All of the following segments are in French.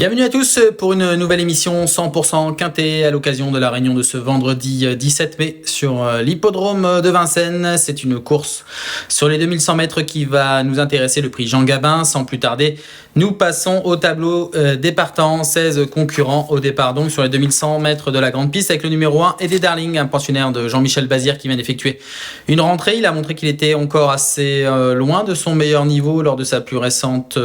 Bienvenue à tous pour une nouvelle émission 100% quintet à l'occasion de la réunion de ce vendredi 17 mai sur l'hippodrome de Vincennes. C'est une course sur les 2100 mètres qui va nous intéresser, le prix Jean Gabin. Sans plus tarder, nous passons au tableau des partants, 16 concurrents au départ donc sur les 2100 mètres de la grande piste avec le numéro 1 Eddie Darling, un pensionnaire de Jean-Michel Bazir qui vient d'effectuer une rentrée. Il a montré qu'il était encore assez loin de son meilleur niveau lors de sa plus récente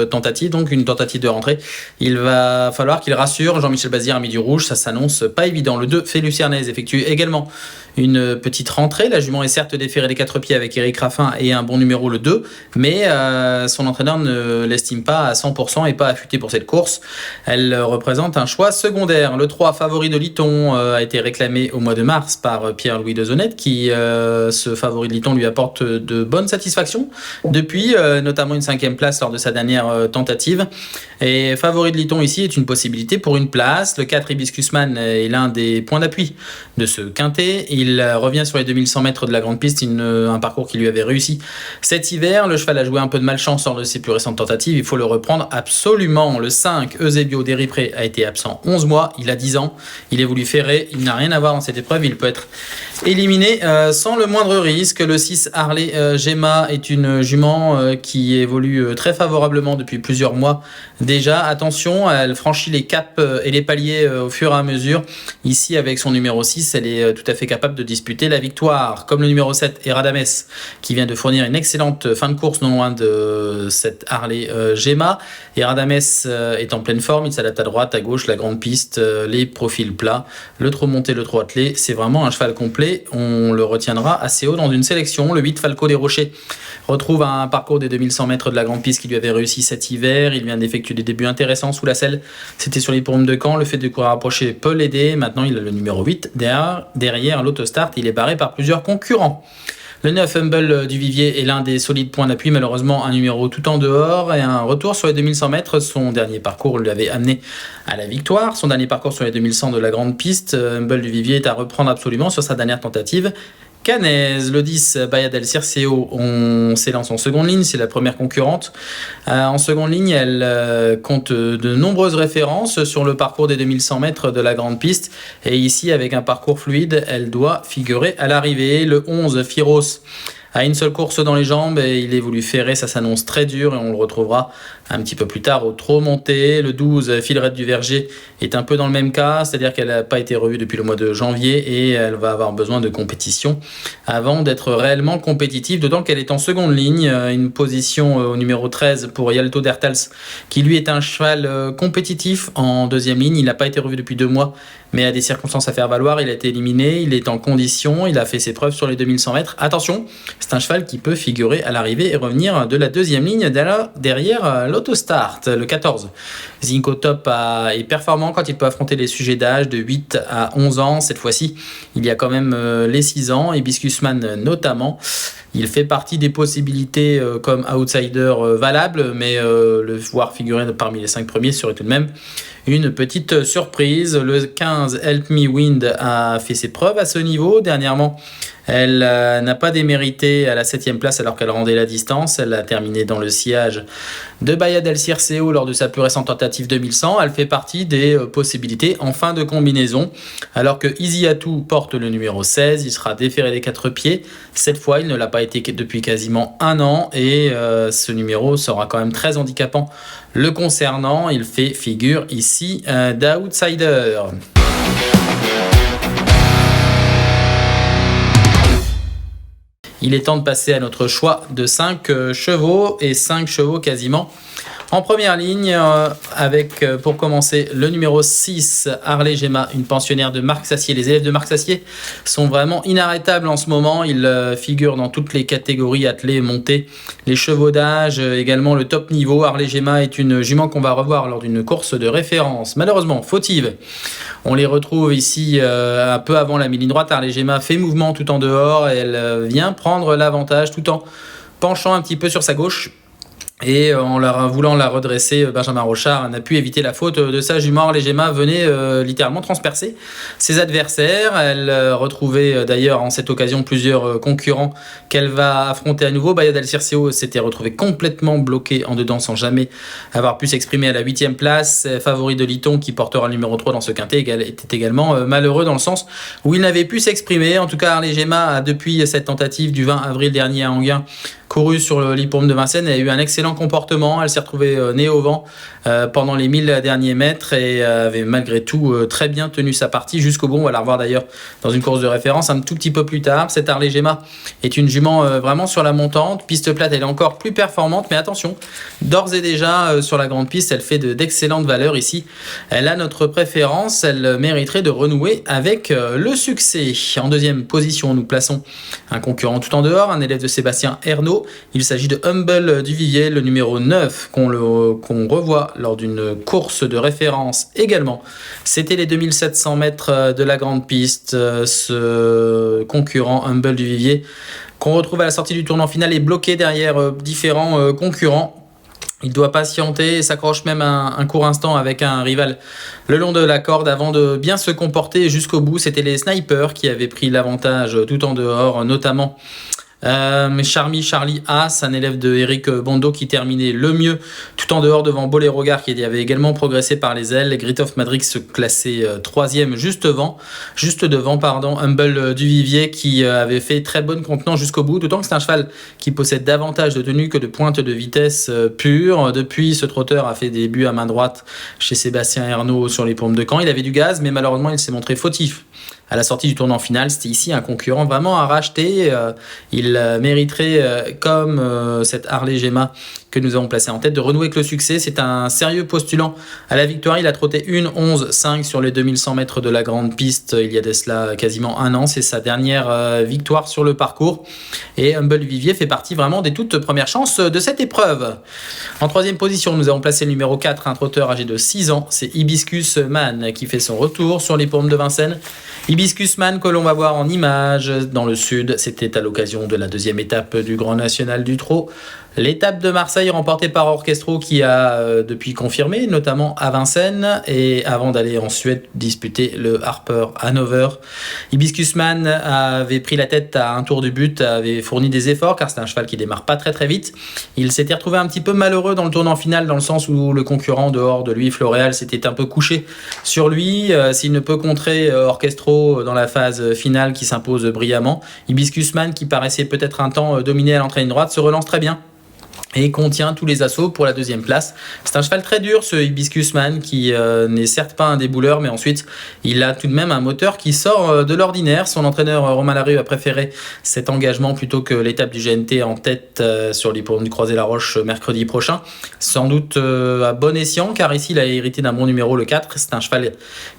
tentative, donc une tentative de rentrée. Il va falloir qu'il rassure. Jean-Michel Bazir a mis du rouge, ça s'annonce pas évident. Le 2, Féluciernez, effectue également une petite rentrée. La jument est certes déférée des 4 pieds avec Éric Raffin et un bon numéro, le 2, mais son entraîneur ne l'estime pas à 100% et pas affûté pour cette course. Elle représente un choix secondaire. Le 3, favori de Liton, a été réclamé au mois de mars par Pierre-Louis Dezonnette, qui, ce favori de Liton, lui apporte de bonnes satisfactions depuis, notamment une 5e place lors de sa dernière tentative. Et favori de Liton ici est une possibilité pour une place. Le 4, Hibiscusman, est l'un des points d'appui de ce quintet. Il revient sur les 2100 mètres de la grande piste, un parcours qui lui avait réussi cet hiver. Le cheval a joué un peu de malchance lors de ses plus récentes tentatives. Il faut le reprendre absolument. Le 5, Eusebio Deripré, a été absent 11 mois. Il a 10 ans. Il est voulu ferrer. Il n'a rien à voir dans cette épreuve. Il peut être éliminé sans le moindre risque. Le 6, Harley Gemma, est une jument qui évolue très favorablement depuis plusieurs mois déjà. Attention, elle franchit les caps et les paliers au fur et à mesure. Ici, avec son numéro 6, elle est tout à fait capable de disputer la victoire. Comme le numéro 7, Eradames, qui vient de fournir une excellente fin de course non loin de cette Harley Gemma. Eradames est en pleine forme. Il s'adapte à droite, à gauche, la grande piste, les profils plats, le trot monté, le trot attelé. C'est vraiment un cheval complet. On le retiendra assez haut dans une sélection. Le 8, Falco des Rochers, retrouve un parcours des 2100 mètres de la grande piste qui lui avait réussi cet hiver. Il vient d'effectuer des débuts intéressants sous la selle. C'était sur l'hippodrome de Caen. Le fait de courir approché peut l'aider. Maintenant, il a le numéro 8 derrière l'autostart. Il est barré par plusieurs concurrents. Le 9, Humble du Vivier, est l'un des solides points d'appui. Malheureusement, un numéro tout en dehors et un retour sur les 2100 mètres. Son dernier parcours lui avait amené à la victoire. Son dernier parcours sur les 2100 de la grande piste. Humble du Vivier est à reprendre absolument sur sa dernière tentative. Canez, le 10, Bahia del Circeo, on s'élance en seconde ligne, c'est la première concurrente. En seconde ligne, elle compte de nombreuses références sur le parcours des 2100 mètres de la grande piste. Et ici, avec un parcours fluide, elle doit figurer à l'arrivée. Le 11, Firos, a une seule course dans les jambes et il est voulu ferrer, ça s'annonce très dur et on le retrouvera un petit peu plus tard au trot monté. Le 12, Filerette du Verger, est un peu dans le même cas, c'est-à-dire qu'elle n'a pas été revue depuis le mois de janvier et elle va avoir besoin de compétition avant d'être réellement compétitive, d'autant qu'elle est en seconde ligne. Une position au numéro 13 pour Yalto Dertals, qui lui est un cheval compétitif en deuxième ligne. Il n'a pas été revu depuis 2 mois, mais a des circonstances à faire valoir. Il a été éliminé, il est en condition, il a fait ses preuves sur les 2100 mètres. Attention, c'est un cheval qui peut figurer à l'arrivée et revenir de la deuxième ligne derrière l'autostart. Le 14, Zinco Top est performant quand il peut affronter les sujets d'âge de 8 à 11 ans. Cette fois-ci, il y a quand même les 6 ans, Hibiscusman notamment. Il fait partie des possibilités comme outsider valable, mais le voir figurer parmi les 5 premiers serait tout de même une petite surprise. Le 15, Help Me Wind, a fait ses preuves à ce niveau. Dernièrement, elle n'a pas démérité à la 7e place alors qu'elle rendait la distance. Elle a terminé dans le sillage de Bahia del Circeo lors de sa plus récente tentative 2100. Elle fait partie des possibilités en fin de combinaison. Alors que Easy Atou porte le numéro 16, il sera déféré des 4 pieds. Cette fois, il ne l'a pas été depuis quasiment 1 an et ce numéro sera quand même très handicapant le concernant. Il fait figure ici d'outsider. Il est temps de passer à notre choix de 5 chevaux et 5 chevaux quasiment en première ligne avec pour commencer le numéro 6, Harley Gemma, une pensionnaire de Marc Sassier. Les élèves de Marc Sassier sont vraiment inarrêtables en ce moment. Ils figurent dans toutes les catégories attelées, montées, les chevaux d'âge, également le top niveau. Harley Gemma est une jument qu'on va revoir lors d'une course de référence. Malheureusement, fautive. On les retrouve ici un peu avant la mi-ligne droite. Harley Gemma fait mouvement tout en dehors et elle vient prendre l'avantage tout en penchant un petit peu sur sa gauche. Et en voulant la redresser, Benjamin Rochard n'a pu éviter la faute de sa jument. Les Gemma venait littéralement transpercer ses adversaires. Elle retrouvait d'ailleurs en cette occasion plusieurs concurrents qu'elle va affronter à nouveau. Baya del Circeo s'était retrouvé complètement bloqué en dedans sans jamais avoir pu s'exprimer à la 8e place. Favori de Liton qui portera le numéro 3 dans ce quintet était également malheureux dans le sens où il n'avait pu s'exprimer. En tout cas, Harley Gemma a depuis cette tentative du 20 avril dernier à Anguin couru sur l'hippodrome de Vincennes et a eu un excellent comportement. Elle s'est retrouvée nez au vent pendant les 1000 derniers mètres et avait malgré tout très bien tenu sa partie jusqu'au bout. On va la revoir d'ailleurs dans une course de référence un tout petit peu plus tard. Cette Harley Gemma est une jument vraiment sur la montante. Piste plate, elle est encore plus performante, mais attention, d'ores et déjà sur la grande piste, elle fait d'excellentes valeurs ici. Elle a notre préférence, elle mériterait de renouer avec le succès. En deuxième position, nous plaçons un concurrent tout en dehors, un élève de Sébastien Ernaud. Il s'agit de Humble du Vivier, le numéro 9 qu'on revoit lors d'une course de référence également. C'était les 2700 mètres de la grande piste. Ce concurrent Humble du Vivier qu'on retrouve à la sortie du tournant final est bloqué derrière différents concurrents. Il doit patienter et s'accroche même un court instant avec un rival le long de la corde avant de bien se comporter jusqu'au bout. C'était les Snipers qui avaient pris l'avantage tout en dehors, notamment Charlie Haas, un élève de Eric Bondo qui terminait le mieux tout en dehors devant Boléro Gare qui avait également progressé par les ailes. Grithoff Madrix se classait 3e juste devant Humble du Vivier qui avait fait très bonne contenance jusqu'au bout, d'autant que c'est un cheval qui possède davantage de tenue que de pointe de vitesse pure. Depuis, ce trotteur a fait des débuts à main droite chez Sébastien Ernaud sur les pompes de Caen. Il avait du gaz, mais malheureusement il s'est montré fautif à la sortie du tournant final. C'était ici un concurrent vraiment à racheter. Il mériterait, comme cette Harley Gemma que nous avons placée en tête, de renouer avec le succès. C'est un sérieux postulant à la victoire. Il a trotté 1:11:5 sur les 2100 mètres de la grande piste il y a de cela quasiment un an. C'est sa dernière victoire sur le parcours. Et Humble Vivier fait partie vraiment des toutes premières chances de cette épreuve. En troisième position, nous avons placé le numéro 4, un trotteur âgé de 6 ans. C'est Hibiscus Man qui fait son retour sur les pommes de Vincennes. Hibiscus Man que l'on va voir en image dans le sud, c'était à l'occasion de la deuxième étape du Grand National du Trot. L'étape de Marseille remportée par Orchestro qui a depuis confirmé, notamment à Vincennes, et avant d'aller en Suède disputer le Harper Hanover. Hibiscus Man avait pris la tête à un tour du but, avait fourni des efforts car c'est un cheval qui démarre pas très vite. Il s'était retrouvé un petit peu malheureux dans le tournant final dans le sens où le concurrent dehors de lui, Floréal, s'était un peu couché sur lui. S'il ne peut contrer Orchestro dans la phase finale qui s'impose brillamment, Hibiscus Man qui paraissait peut-être un temps dominé à l'entrée ligne droite se relance très bien et contient tous les assauts pour la deuxième place. C'est un cheval très dur, ce Hibiscus Man, qui n'est certes pas un débouleur, mais ensuite il a tout de même un moteur qui sort de l'ordinaire. Son entraîneur Romain Larue a préféré cet engagement plutôt que l'étape du GNT en tête sur l'hippodrome du Croisé-la-Roche mercredi prochain. Sans doute à bon escient, car ici il a hérité d'un bon numéro, le 4. C'est un cheval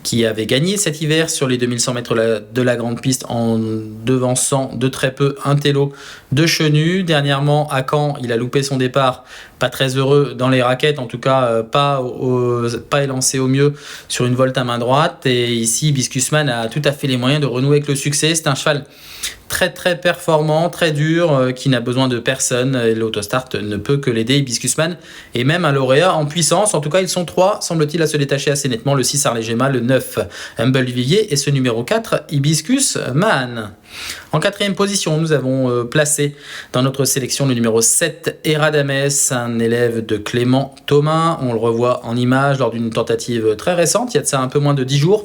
qui avait gagné cet hiver sur les 2100 mètres de la grande piste en devançant de très peu un télo de Chenu. Dernièrement à Caen, il a loupé son départ, pas très heureux dans les raquettes, en tout cas pas élancé au mieux sur une volte à main droite. Et ici, Hibiscus Man a tout à fait les moyens de renouer avec le succès. C'est un cheval très performant, très dur, qui n'a besoin de personne. Et l'autostart ne peut que l'aider. Hibiscus Man et même un lauréat en puissance. En tout cas, ils sont 3, semble-t-il, à se détacher assez nettement. Le 6, Harley Gemma, le 9, Humble Vivier et ce numéro 4, Hibiscus Man. En quatrième position, nous avons placé dans notre sélection le numéro 7, Eradames, un élève de Clément Thomas. On le revoit en image lors d'une tentative très récente, il y a de ça un peu moins de 10 jours.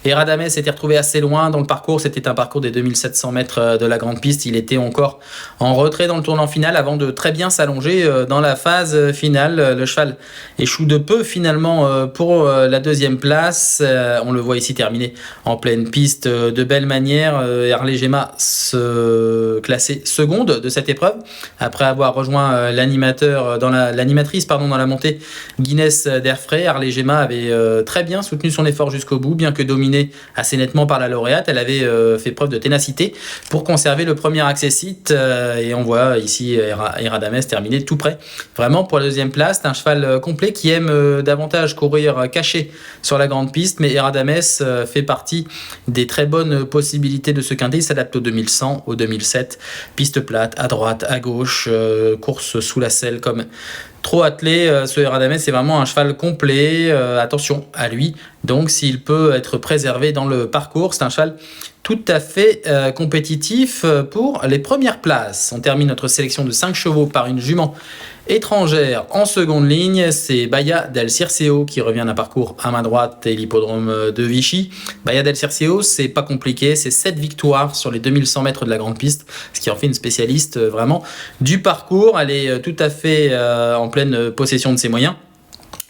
Eradames s'était retrouvé assez loin dans le parcours, c'était un parcours des 2700 mètres de la grande piste. Il était encore en retrait dans le tournant final avant de très bien s'allonger dans la phase finale. Le cheval échoue de peu finalement pour la deuxième place. On le voit ici terminer en pleine piste de belle manière. Harley Gemma se classait seconde de cette épreuve après avoir rejoint l'animatrice dans la montée Guinness d'Airfray. Harley Gemma avait très bien soutenu son effort jusqu'au bout, bien que dominée assez nettement par la lauréate. Elle avait fait preuve de ténacité pour conserver le premier accessite et on voit ici Eradames terminer tout près vraiment pour la deuxième place. C'est un cheval complet qui aime davantage courir caché sur la grande piste, mais Eradames fait partie des très bonnes possibilités de ce quintet. Il s'adapte au 2100, au 2007, piste plate, à droite, à gauche, course sous la selle comme trop attelé. Ce Eradames, c'est vraiment un cheval complet. Attention à lui. Donc, s'il peut être préservé dans le parcours, c'est un cheval tout à fait compétitif pour les premières places. On termine notre sélection de 5 chevaux par une jument étrangère en seconde ligne. C'est Bahia del Circeo qui revient d'un parcours à main droite et l'hippodrome de Vichy. Bahia del Circeo, c'est pas compliqué, c'est 7 victoires sur les 2100 mètres de la grande piste, ce qui en fait une spécialiste vraiment du parcours. Elle est tout à fait en pleine possession de ses moyens.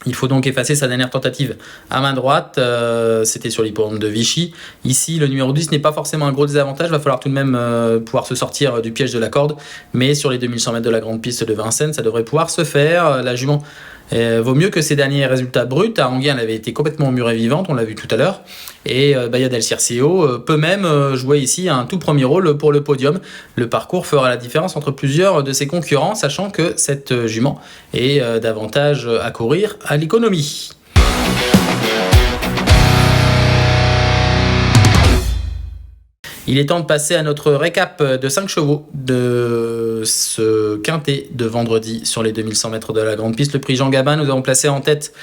Il faut donc effacer sa dernière tentative à main droite, c'était sur l'hippodrome de Vichy. Ici, le numéro 10 n'est pas forcément un gros désavantage, il va falloir tout de même pouvoir se sortir du piège de la corde, mais sur les 2100 mètres de la grande piste de Vincennes, ça devrait pouvoir se faire. La jument vaut mieux que ses derniers résultats bruts. À Anguien, elle avait été complètement murée vivante, on l'a vu tout à l'heure, et Bahia del Circeo peut même jouer ici un tout premier rôle pour le podium. Le parcours fera la différence entre plusieurs de ses concurrents, sachant que cette jument est davantage à courir à l'économie. Il est temps de passer à notre récap de 5 chevaux de ce quintet de vendredi sur les 2100 mètres de la grande piste. Le prix Jean Gabin, nous avons placé en tête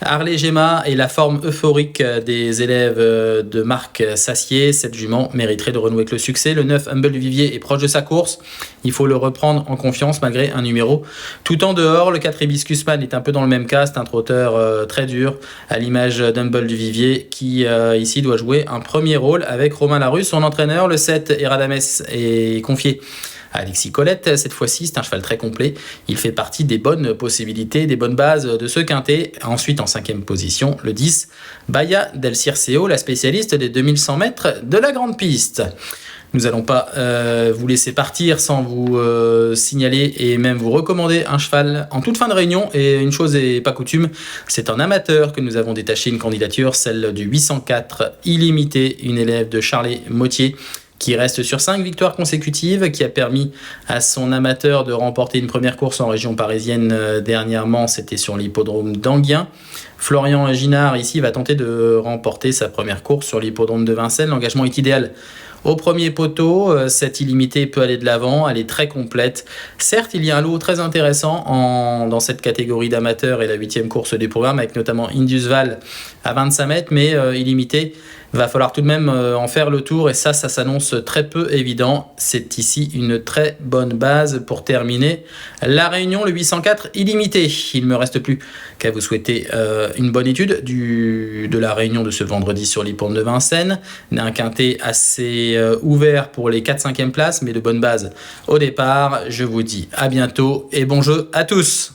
Harley Gemma et la forme euphorique des élèves de Marc Sassier. Cette jument mériterait de renouer avec le succès. Le 9 Humble du Vivier est proche de sa course. Il faut le reprendre en confiance malgré un numéro tout en dehors. Le 4 Hibiscus Man est un peu dans le même cas. C'est un trotteur très dur à l'image d'Humble du Vivier qui ici doit jouer un premier rôle avec Romain Larue, son entraîneur. Le 7 Eradames est confié à Alexis Colette. Cette fois-ci, c'est un cheval très complet. Il fait partie des bonnes possibilités, des bonnes bases de ce quintet. Ensuite, en 5e position, le 10 Bahia del Circeo, la spécialiste des 2100 mètres de la grande piste. Nous n'allons pas vous laisser partir sans vous signaler et même vous recommander un cheval en toute fin de réunion. Et une chose n'est pas coutume, c'est en amateur que nous avons détaché une candidature, celle du 804 Illimité, une élève de Charlet Mottier, qui reste sur 5 victoires consécutives, qui a permis à son amateur de remporter une première course en région parisienne dernièrement, c'était sur l'hippodrome d'Anguien. Florian Ginard ici va tenter de remporter sa première course sur l'hippodrome de Vincennes. L'engagement est idéal au premier poteau. Cette Illimitée peut aller de l'avant, elle est très complète. Certes, il y a un lot très intéressant dans cette catégorie d'amateurs et la 8e course du programme, avec notamment Indus Val à 25 mètres, mais Illimitée va falloir tout de même en faire le tour, et ça s'annonce très peu évident. C'est ici une très bonne base pour terminer la réunion, le 804 Illimité. Il ne me reste plus qu'à vous souhaiter une bonne étude de la réunion de ce vendredi sur l'hippodrome de Vincennes. Un quintet assez ouvert pour les 4-5e places, mais de bonnes bases au départ. Je vous dis à bientôt et bon jeu à tous.